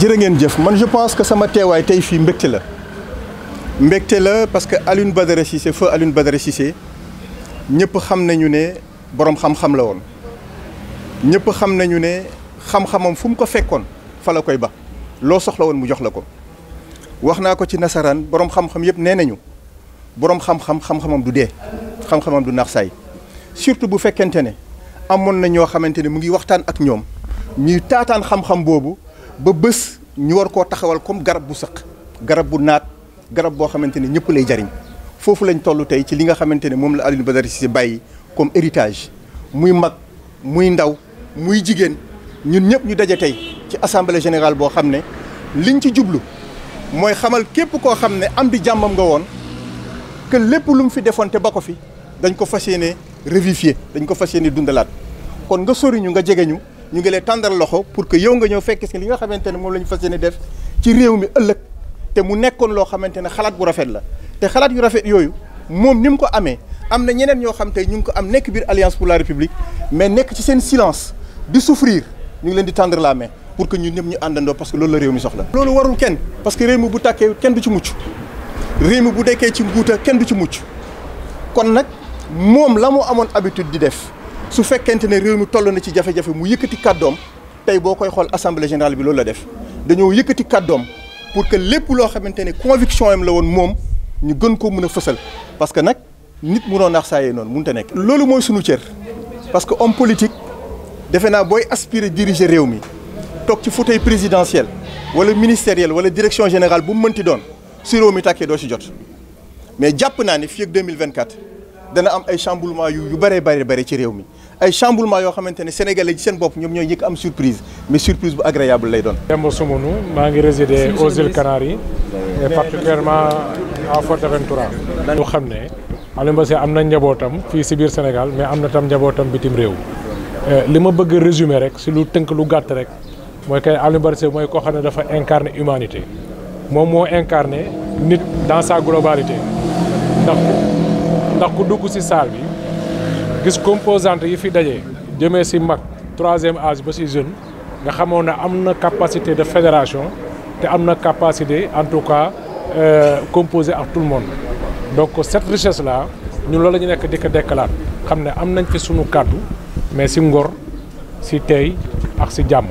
jërë ngeen jëf man je pense que sama teewaay tey fii mbégte la parce que Alioune Badara Cissé feu Alioune Badara Cissé ñëpp xam nañu ne borom xam-xam la woon ñëpp xam nañu ne xam-xamam fu mu ko fekkoon fa la koy ba loo soxla woon mu jox la ko wax naa ko ci nasaraan borom xam-xam yëpp nee nañu borom xam-xamam du dee xam-xamam du naax saay surtout bu fekkente ne amoon na ñoo xamante ne mu ngi waxtaan ak ñoom ñuy taataan xam-xam boobu ba bés ñu war koo taxawal comme garab bu sëq garab bu naat garab boo xamante ne ñëpp lay jariñ foofu lañ toll tey ci li nga xamante ne moom la Alioune Badara Cissé bàyyi comme héritage muy mag muy ndaw muy jigéen ñun ñëpp ñu daje tey ci assemblée générale boo xam ne liñ ci jublu mooy xamal képp koo xam ne am di jàmmam nga woon que lépp lu mu fi defoon te ba ko fi dañ ko fas yéene revivifier dañ ko fas yéene dundalaat kon nga sori ñu nga jege ñu ngi lay tàndal loxo pour que yow nga ñëw fekk si li nga xamante ne moom la ñu fas yéene def ci réew mi ëllëg te mu nekkoon loo xamante ne xalaat bu rafet la te xalaat yu rafet yooyu moom ni mu ko amee am na ñeneen ñoo xam tey ñu ngi ko am nekk biir Alliance pour la République mais nekk ci seen silence di souffrir ñu ngi leen di tendre la main pour que ñun ñëpp ñu àndandoo parce que loolu la réew mi soxla. loolu warul kenn parce que réew mi bu tàkkee kenn du ci mucc réew mi bu dekkee ci nguuta kenn du ci mucc kon nag moom la mu amoon habitude di def su fekkente ne réew mi toll na ci jafe-jafe mu yëkkati kàddoom tey boo koy xool assemblée générale bi loolu la def dañoo yëkkati kàddoom pour que lépp loo xamante ne conviction am la woon moom ñu gën ko mën a fësal parce que nag nit mënoo naax saa yee noonu mënut a nekk. loolu mooy sunu cër parce que homme politique defe naa booy aspirer diriger réew mi toog ci fauteuil présidentiel wala ministériel wala direction générale bu mu mënti doon su réew mi tàkkee doo ci jot mais jàpp naa ne fii ak 2024 dana am ay chamboulement yu bëree ci réew mi ay chamboulement yoo xamante ne sénégalais ci seen bopp ñoom ñooy yëkk am surprise mais surprise bu agréable lay doon. Demba Soumounou maa ngi résider aux îles Canaries et particulièrement à Fuerteventura. ñu xam ne Alioune Badara Cissé am na njabootam fii si biir Sénégal mais am na tam njabootam bitim réew li ma bëgg a résumer rek si lu tënk lu gàtt rek mooy kay Alioune Badara Cissé mooy koo xam ne dafa incarner humanité moom moo incarner nit dans sa globalité ndax ku dugg si salle bi gis composante yi fi daje jëmee si mag troisième âge ba si jeune nga xamoon ne am na capacité de fédération te am na capacité en tout cas composé ak tout le monde donc cette richesse là ñun loolu la ñu nekk di ko dekkalaat xam ne am nañ fi sunu kàddu mais si ngor si tey ak si jàmm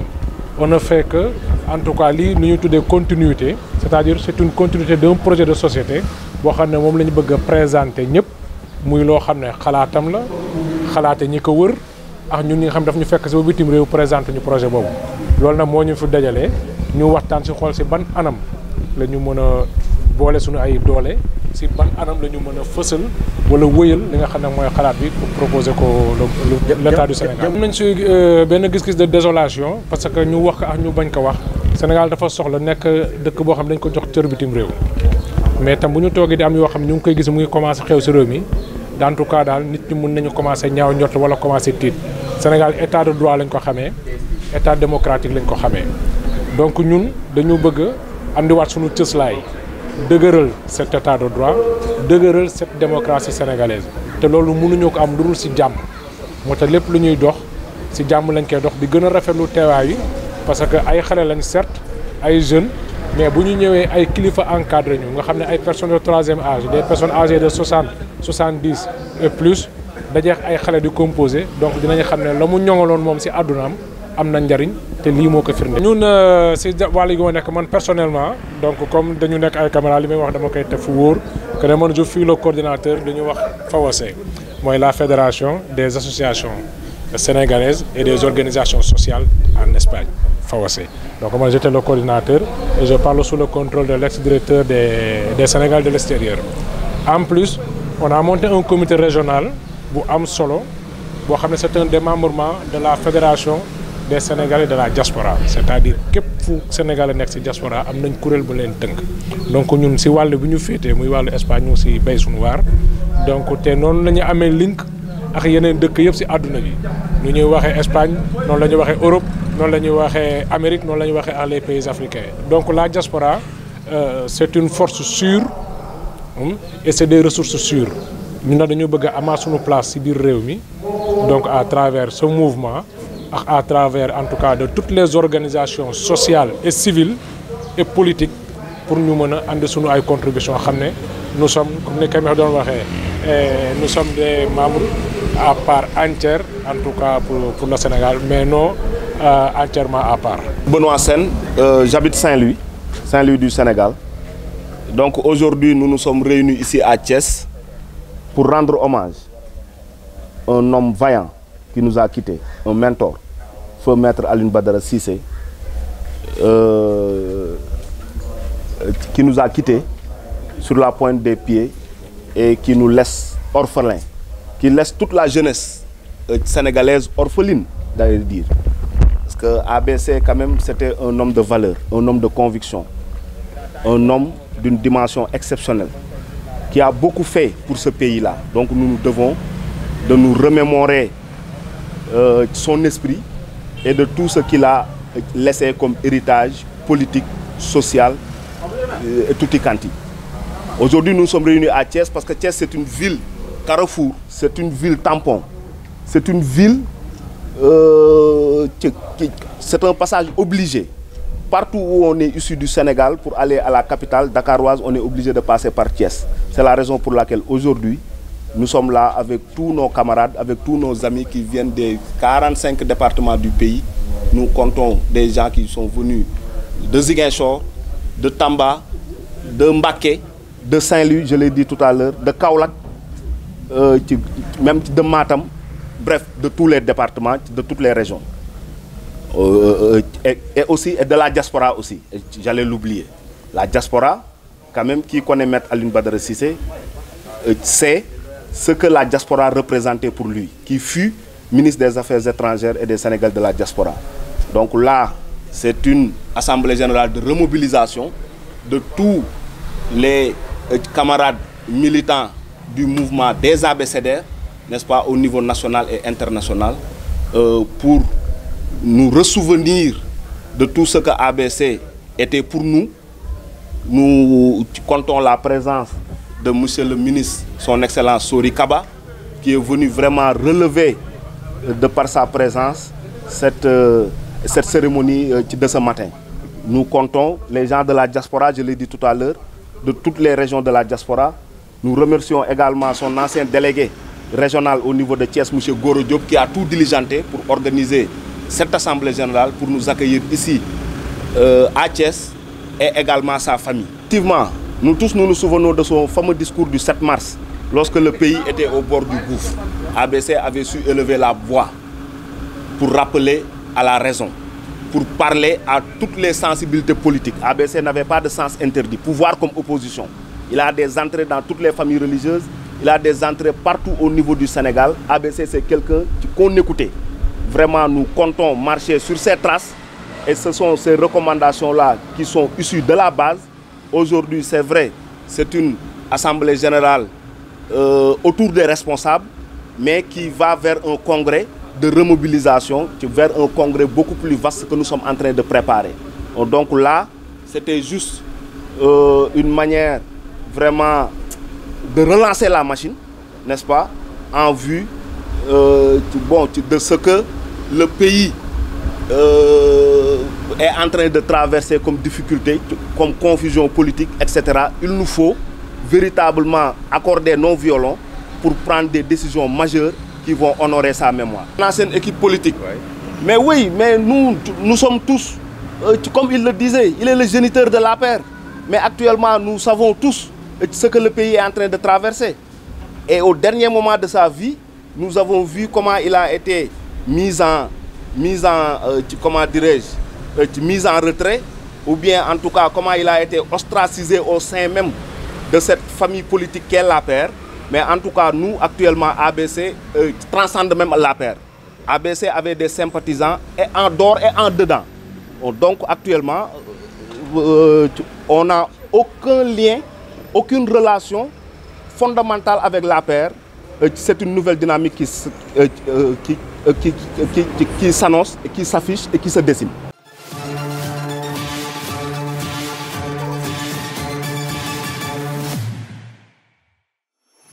on ne fait que en tout cas lii nu ñu tuddee continuité c'est-à-dire c'est une continuité d'un projet de société boo xam ne moom la ñu bëgg a présenter ñëpp muy loo xam ne xalaatam la xalaate ñi ko wër ak ñun ñi nga xam daf ñu fekk si ba bitim réew présenté ñu projet boobu loolu nag moo ñu fi dajalee ñu waxtaan si xool si ban anam la ñu mën a boole suñu ay doole si ban anam la ñu mën a fësal wala wëyal li nga xam ne mooy xalaat bi pour proposer ko l'état du Sénégal. am nañ si benn gis-gis de désolation parce que ñu wax ko ak ñu bañ ko wax Sénégal dafa soxla nekk dëkk boo xam dañ ko jox cër bitim réew mais tam bu ñu toogee di am yoo xam ne ñu ngi koy gis mu ngi commencé xew si réew mi en tout cas daal nit ñi mën nañu commencé ñaaw njort wala commencé tiit Sénégal état de droit lañ ko xamee état démocratique lañ ko xamee donc ñun dañu bëgg a andiwaat suñu cëslaay dëgëral cet état de droit dëgëral cette démocratie sénégalaise te loolu mënuñu ko am lu dul si jàmm moo tax lépp lu ñuy dox si jàmm lañ koy dox di gën a rafetlu teewaay yi parce que ay xale lañ certes ay jeunes mais bu ñu ñëwee ay kilifa encadré ñu nga xam ne ay personnes de troisième âge des personnes âgées de 60 70 et plus dajeex ay xale di composé donc dinañ xam ne la mu ñoŋaloon moom si àddunaam am na njariñ te lii moo ko firnde. ñun si wàll gi ma nekk man personnellement donc comme dañu nekk ay caméra li may wax dama koy teg fu wóor que ne man je suis le coordinateur dañu wax FAOSE mooy la fédération des associations sénégalaises et des organisations sociales en Espagne. FAOSE. Donc moi j'étais le coordinateur et je parle sous le contrôle de l'ex-directeur des Sénégal de l'extérieur. En plus, on a monté un comité régional bu am solo boo xam ne c'est un démembrement de la fédération des Sénégalais de la diaspora c'est-à-dire képp fu Sénégalais nekk ci diaspora am nañ kuréel bu leen tënk donc ñun ci wàll bi ñu féetee muy wàllu Espagne ñu ci bay suñu waar donc te noonu la ñu amee link ak yeneen dëkk yëpp ci àdduna bi nu ñuy waxee Espagne noonu la ñuy waxee Europe noonu la ñuy waxee Amérique noonu la ñuy waxee les pays africains donc la diaspora c'est une force sûre et c'est des ressources sûres ñun nag dañu bëgg a amaat suñu place ci biir réew mi donc à travers ce mouvement à travers en tout cas de toutes les organisations sociales et civiles et politiques pour ñu mën a andi sunu ay contributions xam ne nous sommes comme ni Camille doon waxee nous sommes des membres à part entière en tout cas pour le Sénégal mais non entièrement à part. Benoît Sène, j'habite Saint-Louis du Sénégal. Donc aujourd'hui nous nous sommes réunis ici à Thiès pour rendre hommage à un homme vaillant qui nous a quittés, un mentor, feu maître Alioune Badara Cissé, qui nous a quittés sur la pointe des pieds et qui nous laisse orphelins, qui laisse toute la jeunesse sénégalaise orpheline, d'aller dire. Parce que ABC quand même c'était un homme de valeur, un homme de conviction, un homme d'une dimension exceptionnelle, qui a beaucoup fait pour ce pays-là. Donc nous nous devons de nous remémorer son esprit et de tout ce qu'il a laissé comme héritage politique, social et tutti quanti. Aujourd'hui nous sommes réunis à Thiès parce que Thiès c'est une ville carrefour, c'est une ville tampon, c'est une ville, c'est un passage obligé. Partout où on est issu du Sénégal, pour aller à la capitale dakaroise, on est obligé de passer par Thiès. C'est la raison pour laquelle aujourd'hui, nous sommes là avec tous nos camarades, avec tous nos amis qui viennent des 45 départements du pays. Nous comptons des gens qui sont venus de Ziguinchor, de Tamba, de Mbacké, de Saint-Louis, je l'ai dit tout à l'heure, de Kaolack, même de Matam, bref, de tous les départements, de toutes les régions. Et aussi et de la diaspora aussi, j'allais l'oublier. La diaspora, quand même, qui connaît Maître Alioune Badara Cissé, sait ce que la diaspora représentait pour lui, qui fut ministre des Affaires étrangères et des Sénégalais de la diaspora. Donc là, c'est une assemblée générale de remobilisation de tous les camarades militants du mouvement des abécédaires, n'est-ce pas, au niveau national et international, pour nous ressouvenir de tout ce que ABC était pour nous. Nous comptons la présence de monsieur le ministre, son excellence Sori Kaba, qui est venu vraiment relever de par sa présence cette cérémonie de ce matin. Nous comptons les gens de la diaspora, je l'ai dit tout à l'heure, de toutes les régions de la diaspora. Nous remercions également son ancien délégué régional au niveau de Thiès, monsieur Goro Diop, qui a tout diligenté pour organiser cette assemblée générale, pour nous accueillir ici à Thiès et également sa famille. Effectivement, nous tous nous souvenons de son fameux discours du 7 mars, lorsque le pays était au bord du gouffre. ABC avait su élever la voix pour rappeler à la raison, pour parler à toutes les sensibilités politiques. ABC n'avait pas de sens interdit, pouvoir comme opposition. Il a des entrées dans toutes les familles religieuses, il a des entrées partout au niveau du Sénégal. ABC, c'est quelqu'un qu'on écoutait. Vraiment, nous comptons marcher sur ses traces et ce sont ces recommandations-là qui sont issues de la base. Aujourd'hui, c'est vrai, c'est une assemblée générale autour des responsables, mais qui va vers un congrès de remobilisation, vers un congrès beaucoup plus vaste que nous sommes en train de préparer. Donc là, c'était juste une manière vraiment de relancer la machine, n'est-ce pas, en vue de ce que le pays est en train de traverser comme difficulté, comme confusion politique, etc. Il nous faut véritablement accorder non violents pour prendre des décisions majeures qui vont honorer sa mémoire. Une ancienne équipe politique. Ouais. Mais oui, mais nous sommes tous, comme il le disait, il est le géniteur de la paix. Mais actuellement, nous savons tous ce que le pays est en train de traverser. Et au dernier moment de sa vie, nous avons vu comment il a été mis en retrait, ou bien en tout cas comment il a été ostracisé au sein même de cette famille politique qu'est la paix. Mais en tout cas, nous, actuellement, ABC transcende même la paix. ABC avait des sympathisants et en dehors et en dedans. Donc, actuellement, on n'a aucun lien, aucune relation fondamentale avec la paix. C'est une nouvelle dynamique qui s'annonce, et qui s'affiche et qui se dessine.